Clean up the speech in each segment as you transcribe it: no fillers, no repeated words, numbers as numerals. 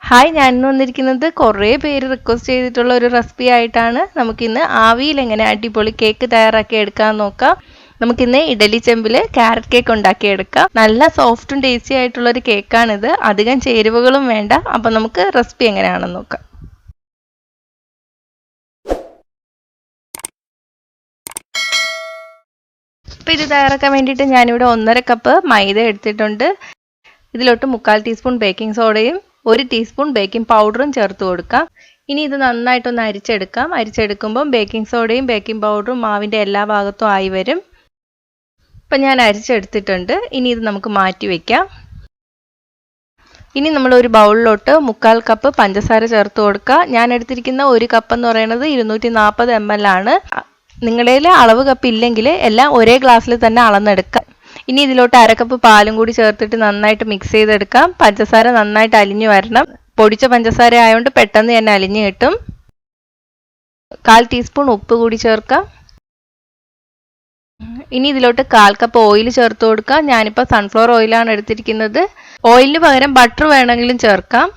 Hi, ഞാൻ ഇന്ന് വന്നിരിക്കുന്നത് കുറേ പേര് റിക്വസ്റ്റ് ചെയ്തിട്ടുള്ള ഒരു റെസിപ്പി ആയിട്ടാണ്. നമുക്കിന്ന് ആവിയിൽ എങ്ങനെ അടിപൊളി കേക്ക് തയ്യാറാക്കി എടുക്കാൻ നോക്കാം. നമുക്കിന്ന് ഇഡലി ചെമ്പിൽ ക്യാരറ്റ് കേക്ക് ഉണ്ടാക്കിയെടുക്കാം. നല്ല സോഫ്റ്റും ടേസ്റ്റി ആയിട്ടുള്ള ഒരു കേക്കാണിത്. അധികം ചേരുവകളും വേണ്ട. അപ്പം നമുക്ക് റെസിപ്പി എങ്ങനെയാണെന്ന് നോക്കാം. അപ്പോൾ ഇത് തയ്യാറാക്കാൻ വേണ്ടിയിട്ട് ഞാനിവിടെ 1.5 കപ്പ് മൈദ എടുത്തിട്ടുണ്ട്. ഇതിലോട്ട് 1/4 ടീസ്പൂൺ ബേക്കിംഗ് സോഡയും 1 ടീസ്പൂൺ ബേക്കിംഗ് പൗഡറും ചേർത്ത് കൊടുക്കാം. ഇനി ഇത് നന്നായിട്ടൊന്ന് അരിച്ചെടുക്കാം. അരിച്ചെടുക്കുമ്പം ബേക്കിംഗ് സോഡയും ബേക്കിംഗ് പൗഡറും മാവിൻ്റെ എല്ലാ ഭാഗത്തും ആയി വരും. ഇപ്പം ഞാൻ അരിച്ചെടുത്തിട്ടുണ്ട്. ഇനി ഇത് നമുക്ക് മാറ്റി വയ്ക്കാം. ഇനി നമ്മൾ ഒരു ബൗളിലോട്ട് 1/4 കപ്പ് പഞ്ചസാര ചേർത്ത് കൊടുക്കുക. ഞാൻ എടുത്തിരിക്കുന്ന 1 കപ്പ് എന്ന് പറയുന്നത് 240 ml ആണ്. നിങ്ങളുടെ അളവ് കപ്പ് ഇല്ലെങ്കിൽ എല്ലാം ഒരേ ഗ്ലാസ്സിൽ തന്നെ അളന്നെടുക്കാം. ഇനി ഇതിലോട്ട് 1/2 കപ്പ് പാലും കൂടി ചേർത്തിട്ട് നന്നായിട്ട് മിക്സ് ചെയ്തെടുക്കാം. പഞ്ചസാര നന്നായിട്ട് അലിഞ്ഞു വരണം. പൊടിച്ച പഞ്ചസാര ആയതുകൊണ്ട് പെട്ടെന്ന് തന്നെ അലിഞ്ഞു കിട്ടും. 1/4 ടീസ്പൂൺ ഉപ്പ് കൂടി ചേർക്കാം. ഇനി ഇതിലോട്ട് 1/4 കപ്പ് ഓയിൽ ചേർത്ത് കൊടുക്കാം. ഞാനിപ്പോൾ സൺഫ്ലവർ ഓയിലാണ് എടുത്തിരിക്കുന്നത്. ഓയിലിന് പകരം ബട്ടർ വേണമെങ്കിലും ചേർക്കാം.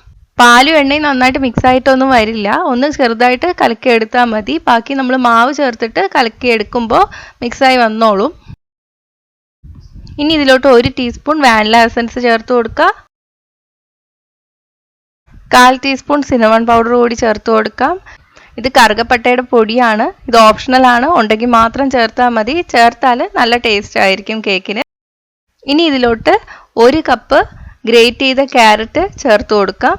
പാലും എണ്ണയും നന്നായിട്ട് മിക്സ് ആയിട്ടൊന്നും വരില്ല. ഒന്ന് ചെറുതായിട്ട് കലക്കിയെടുത്താൽ മതി. ബാക്കി നമ്മൾ മാവ് ചേർത്തിട്ട് കലക്കിയെടുക്കുമ്പോൾ മിക്സായി വന്നോളും. ഇനി ഇതിലോട്ട് 1 ടീസ്പൂൺ വാനില എസൻസ് ചേർത്ത് കൊടുക്കുക. 1/4 ടീസ്പൂൺ സിനമൺ പൗഡർ കൂടി ചേർത്ത് കൊടുക്കാം. ഇത് കറുകപ്പട്ടയുടെ പൊടിയാണ്. ഇത് ഓപ്ഷണൽ ആണ്. ഉണ്ടെങ്കിൽ മാത്രം ചേർത്താൽ മതി. ചേർത്താൽ നല്ല ടേസ്റ്റ് ആയിരിക്കും കേക്കിന്. ഇനി ഇതിലോട്ട് 1 കപ്പ് ഗ്രേറ്റ് ചെയ്ത ക്യാരറ്റ് ചേർത്ത് കൊടുക്കാം.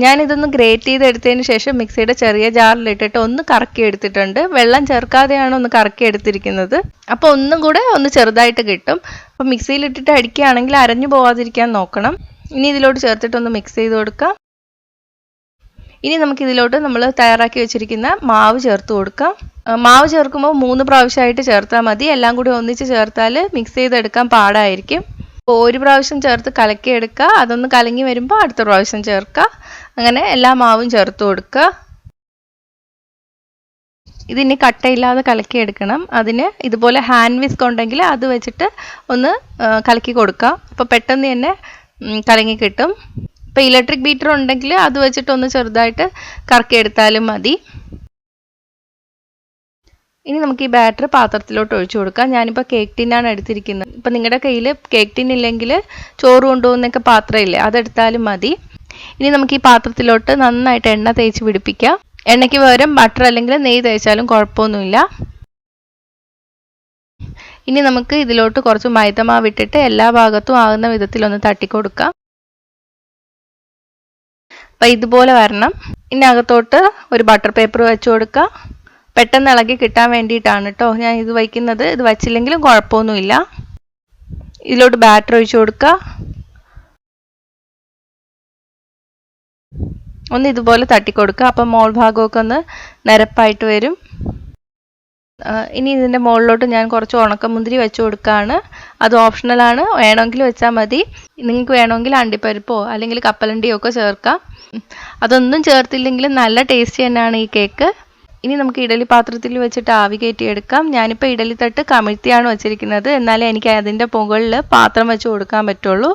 ഞാനിതൊന്ന് ഗ്രേറ്റ് ചെയ്തെടുത്തതിന് ശേഷം മിക്സിയുടെ ചെറിയ ജാറിലിട്ടിട്ട് ഒന്ന് കറക്കി എടുത്തിട്ടുണ്ട്. വെള്ളം ചേർക്കാതെയാണ് ഒന്ന് കറക്കി എടുത്തിരിക്കുന്നത്. അപ്പോൾ ഒന്നും കൂടെ ഒന്ന് ചെറുതായിട്ട് കിട്ടും. അപ്പോൾ മിക്സിയിലിട്ടിട്ട് അടിക്കുകയാണെങ്കിൽ അരഞ്ഞു പോവാതിരിക്കാൻ നോക്കണം. ഇനി ഇതിലോട്ട് ചേർത്തിട്ടൊന്ന് മിക്സ് ചെയ്ത് കൊടുക്കാം. ഇനി നമുക്കിതിലോട്ട് നമ്മൾ തയ്യാറാക്കി വെച്ചിരിക്കുന്ന മാവ് ചേർത്ത് കൊടുക്കാം. മാവ് ചേർക്കുമ്പോൾ 3 പ്രാവശ്യമായിട്ട് ചേർത്താൽ മതി. എല്ലാം കൂടി ഒന്നിച്ച് ചേർത്താൽ മിക്സ് ചെയ്തെടുക്കാൻ പാടായിരിക്കും. ഒരു പ്രാവശ്യം ചേർത്ത് കലക്കിയെടുക്കുക. അതൊന്ന് കലങ്ങി വരുമ്പോൾ അടുത്ത പ്രാവശ്യം ചേർക്കുക. അങ്ങനെ എല്ലാ മാവും ചേർത്ത് കൊടുക്കുക. ഇതിനി കട്ടയില്ലാതെ കലക്കിയെടുക്കണം. അതിന് ഇതുപോലെ ഹാൻഡ് വിസ്ക് ഉണ്ടെങ്കിൽ അത് വെച്ചിട്ട് ഒന്ന് കലക്കി കൊടുക്കുക. അപ്പോൾ പെട്ടെന്ന് തന്നെ കലങ്ങി കിട്ടും. ഇപ്പോൾ ഇലക്ട്രിക് ബീറ്റർ ഉണ്ടെങ്കിൽ അത് വെച്ചിട്ടൊന്ന് ചെറുതായിട്ട് കറക്കിയെടുത്താലും മതി. ഇനി നമുക്ക് ഈ ബാറ്റർ പാത്രത്തിലോട്ട് ഒഴിച്ചു കൊടുക്കാം. ഞാനിപ്പോൾ കേക്ക് ടിന്നാണ് എടുത്തിരിക്കുന്നത്. ഇപ്പം നിങ്ങളുടെ കയ്യിൽ കേക്ക് ടിൻ ഇല്ലെങ്കിൽ ചോറ് കൊണ്ടുപോകുന്നൊക്കെ പാത്രമില്ലേ, അതെടുത്താലും മതി. ഇനി നമുക്ക് ഈ പാത്രത്തിലോട്ട് നന്നായിട്ട് എണ്ണ തേച്ച് പിടിപ്പിക്കാം. എണ്ണയ്ക്ക് പകരം ബട്ടർ അല്ലെങ്കിൽ നെയ്യ് തേച്ചാലും കുഴപ്പമൊന്നുമില്ല. ഇനി നമുക്ക് ഇതിലോട്ട് കുറച്ച് മൈദമാവ് ഇട്ടിട്ട് എല്ലാ ഭാഗത്തും ആകുന്ന വിധത്തിലൊന്ന് തട്ടിക്കൊടുക്കാം. അപ്പം ഇതുപോലെ വരണം. ഇനി അകത്തോട്ട് ഒരു ബട്ടർ പേപ്പർ വെച്ച് കൊടുക്കാം. പെട്ടെന്ന് ഇളകി കിട്ടാൻ വേണ്ടിയിട്ടാണ് കേട്ടോ ഞാൻ ഇത് വയ്ക്കുന്നത്. ഇത് വച്ചില്ലെങ്കിലും കുഴപ്പമൊന്നുമില്ല. ഇതിലോട്ട് ബാറ്റർ ഒഴിച്ചു കൊടുക്കുക. ഒന്ന് ഇതുപോലെ തട്ടിക്കൊടുക്കുക. അപ്പം മോൾ ഭാഗമൊക്കെ ഒന്ന് നിരപ്പായിട്ട് വരും. ഇനി ഇതിൻ്റെ മുകളിലോട്ട് ഞാൻ കുറച്ച് ഉണക്കമുന്തിരി വെച്ച് കൊടുക്കുകയാണ്. അത് ഓപ്ഷണലാണ്. വേണമെങ്കിൽ വെച്ചാൽ മതി. നിങ്ങൾക്ക് വേണമെങ്കിൽ അണ്ടിപ്പരിപ്പോ അല്ലെങ്കിൽ കപ്പലണ്ടിയോ ഒക്കെ ചേർക്കാം. അതൊന്നും ചേർത്തില്ലെങ്കിലും നല്ല ടേസ്റ്റി തന്നെയാണ് ഈ കേക്ക്. ഇനി നമുക്ക് ഇഡലി പാത്രത്തിൽ വെച്ചിട്ട് ആവി കയറ്റിയെടുക്കാം. ഞാനിപ്പോൾ ഇഡലി തട്ട് കമിഴ്ത്തിയാണ് വെച്ചിരിക്കുന്നത്. എന്നാലേ എനിക്ക് അതിൻ്റെ മുകളിൽ പാത്രം വെച്ച് കൊടുക്കാൻ പറ്റുള്ളൂ.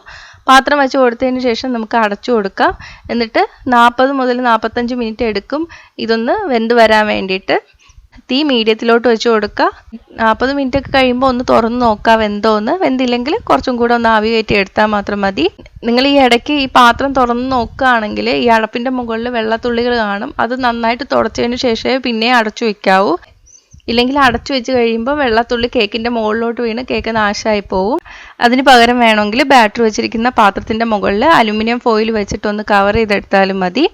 പാത്രം വെച്ച് കൊടുത്തതിന് ശേഷം നമുക്ക് അടച്ചു കൊടുക്കാം. എന്നിട്ട് 40 മുതൽ 45 മിനിറ്റ് എടുക്കും ഇതൊന്ന് വെന്ത് വരാൻ വേണ്ടിയിട്ട്. തീ മീഡിയത്തിലോട്ട് വെച്ച് കൊടുക്കുക. 40 മിനിറ്റ് ഒക്കെ കഴിയുമ്പോൾ ഒന്ന് തുറന്ന് നോക്കുക വെന്തോന്ന്. വെന്തില്ലെങ്കിൽ കുറച്ചും കൂടെ ഒന്ന് ആവി കയറ്റി എടുത്താൽ മാത്രം മതി. നിങ്ങൾ ഈ ഇടയ്ക്ക് ഈ പാത്രം തുറന്ന് നോക്കുകയാണെങ്കിൽ ഈ അടപ്പിൻ്റെ മുകളിൽ വെള്ളത്തുള്ളികൾ കാണും. അത് നന്നായിട്ട് തുടച്ചതിന് ശേഷമേ പിന്നെ അടച്ചു വെക്കാവൂ. ഇല്ലെങ്കിൽ അടച്ചു വെച്ച് കഴിയുമ്പോൾ വെള്ളത്തുള്ളി കേക്കിൻ്റെ മുകളിലോട്ട് വീണ് കേക്ക് നാശമായി പോവും. അതിന് പകരം വേണമെങ്കിൽ ബാറ്റർ വെച്ചിരിക്കുന്ന പാത്രത്തിൻ്റെ മുകളിൽ അലുമിനിയം ഫോയിൽ വെച്ചിട്ടൊന്ന് കവർ ചെയ്തെടുത്താലും മതി.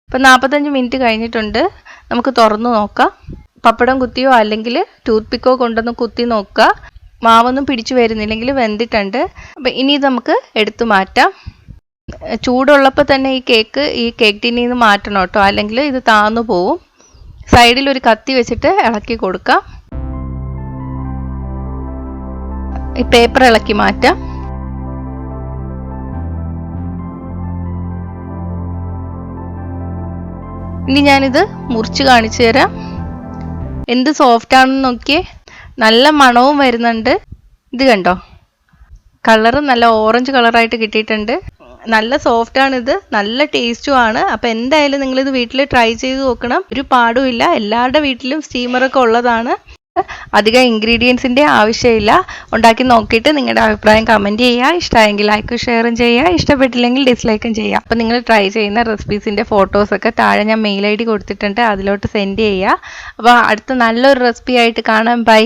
ഇപ്പം 45 മിനിറ്റ് കഴിഞ്ഞിട്ടുണ്ട്. നമുക്ക് തുറന്നു നോക്കാം. പപ്പടം കുത്തിയോ അല്ലെങ്കിൽ ടൂത്ത് പിക്കോ കൊണ്ടൊന്ന് കുത്തി നോക്കുക. മാവൊന്നും പിടിച്ചു വരുന്നില്ലെങ്കിൽ വെന്തിട്ടുണ്ട്. അപ്പം ഇനി ഇത് നമുക്ക് എടുത്തു മാറ്റാം. ചൂടുള്ളപ്പോൾ തന്നെ ഈ കേക്ക് ടിന്നിൽ നിന്ന് മാറ്റണം കേട്ടോ, അല്ലെങ്കിൽ ഇത് താന്നു പോവും. സൈഡിൽ ഒരു കത്തി വെച്ചിട്ട് ഇളക്കി കൊടുക്കാം. ഈ പേപ്പർ ഇളക്കി മാറ്റാം. ഇനി ഞാനിത് മുറിച്ച് കാണിച്ചു തരാം. എന്ത് സോഫ്റ്റ് ആണെന്ന് നോക്കിയേ. നല്ല മണവും വരുന്നുണ്ട്. ഇത് കണ്ടോ, കളറ് നല്ല ഓറഞ്ച് കളറായിട്ട് കിട്ടിയിട്ടുണ്ട്. നല്ല സോഫ്റ്റ് ആണ്, ഇത് നല്ല ടേസ്റ്റും ആണ്. അപ്പോൾ എന്തായാലും നിങ്ങളിത് വീട്ടിൽ ട്രൈ ചെയ്ത് നോക്കണം. ഒരു പാടുമില്ല, എല്ലാവരുടെ വീട്ടിലും സ്റ്റീമറൊക്കെ ഉള്ളതാണ്. അധികം ഇൻഗ്രീഡിയൻസിൻ്റെ ആവശ്യമില്ല. ഉണ്ടാക്കി നോക്കിയിട്ട് നിങ്ങളുടെ അഭിപ്രായം കമൻറ്റ് ചെയ്യുക. ഇഷ്ടമായെങ്കിൽ ലൈക്കും ഷെയറും ചെയ്യുക, ഇഷ്ടപ്പെട്ടില്ലെങ്കിൽ ഡിസ്ലൈക്കും ചെയ്യുക. അപ്പോൾ നിങ്ങൾ ട്രൈ ചെയ്യുന്ന റെസിപ്പീസിൻ്റെ ഫോട്ടോസൊക്കെ താഴെ ഞാൻ മെയിൽ ID കൊടുത്തിട്ടുണ്ട്, അതിലോട്ട് സെൻഡ് ചെയ്യുക. അപ്പോൾ അടുത്ത നല്ലൊരു റെസിപ്പി ആയിട്ട് കാണാം. ബൈ.